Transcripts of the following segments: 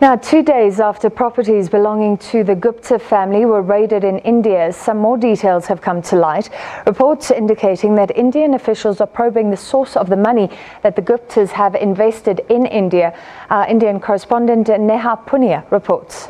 Now, 2 days after properties belonging to the Gupta family were raided in India, some more details have come to light. Reports indicating that Indian officials are probing the source of the money that the Guptas have invested in India. Our Indian correspondent Neha Poonia reports.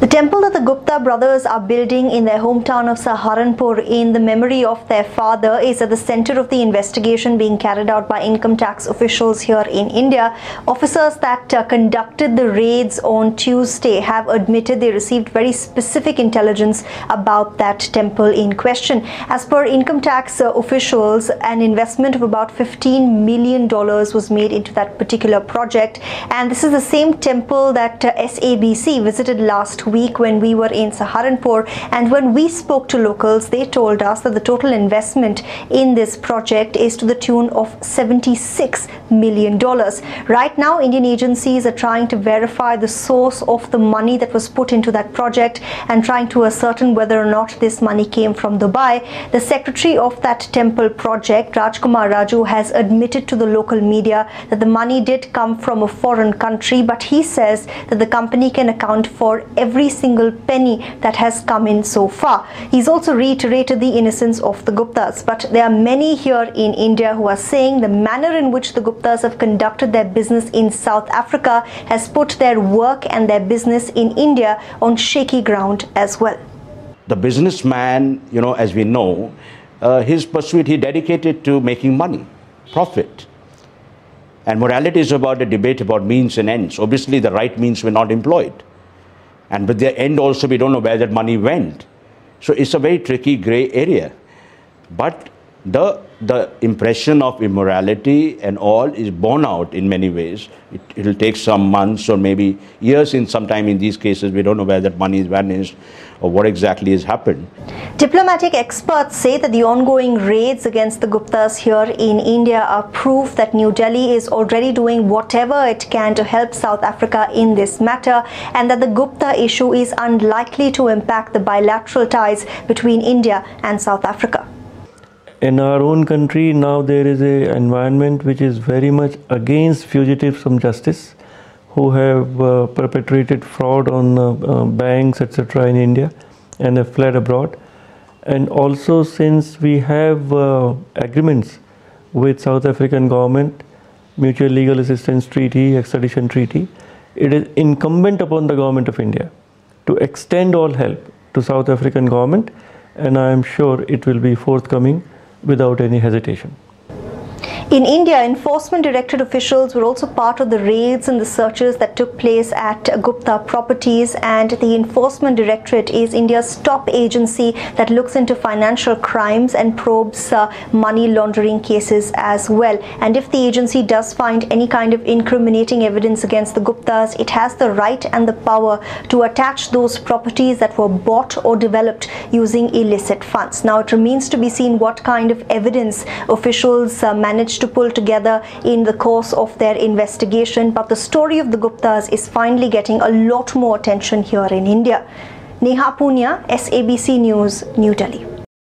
The temple that the Gupta brothers are building in their hometown of Saharanpur in the memory of their father is at the center of the investigation being carried out by income tax officials here in India. Officers that conducted the raids on Tuesday have admitted they received very specific intelligence about that temple in question. As per income tax officials, an investment of about $15 million was made into that particular project, and this is the same temple that SABC visited last week when we were in Saharanpur, and when we spoke to locals, they told us that the total investment in this project is to the tune of $76 million. Right now, Indian agencies are trying to verify the source of the money that was put into that project and trying to ascertain whether or not this money came from Dubai. The secretary of that temple project, Rajkumar Raju, has admitted to the local media that the money did come from a foreign country, but he says that the company can account for every single penny that has come in so far. He's also reiterated the innocence of the Guptas, but there are many here in India who are saying the manner in which the Guptas have conducted their business in South Africa has put their work and their business in India on shaky ground as well. The businessman, as we know, his pursuit, he dedicated to making money, profit. And morality is about a debate about means and ends. Obviously, the right means were not employed. And with the end also, we don't know where that money went. So it's a very tricky gray area. But the impression of immorality and all is borne out in many ways. It will take some months or maybe years in sometime in these cases. We don't know where that money is vanished or what exactly has happened. Diplomatic experts say that the ongoing raids against the Guptas here in India are proof that New Delhi is already doing whatever it can to help South Africa in this matter, and that the Gupta issue is unlikely to impact the bilateral ties between India and South Africa. In our own country now there is an environment which is very much against fugitives from justice who have perpetrated fraud on banks etc. in India and have fled abroad. And also, since we have agreements with South African government, mutual legal assistance treaty, extradition treaty, it is incumbent upon the government of India to extend all help to South African government, and I am sure it will be forthcoming without any hesitation. In India, enforcement directorate officials were also part of the raids and the searches that took place at Gupta properties, and the enforcement directorate is India's top agency that looks into financial crimes and probes money laundering cases as well. And if the agency does find any kind of incriminating evidence against the Guptas, it has the right and the power to attach those properties that were bought or developed using illicit funds. Now, it remains to be seen what kind of evidence officials managed to pull together in the course of their investigation, but the story of the Guptas is finally getting a lot more attention here in India. Neha Poonia, SABC News, New Delhi.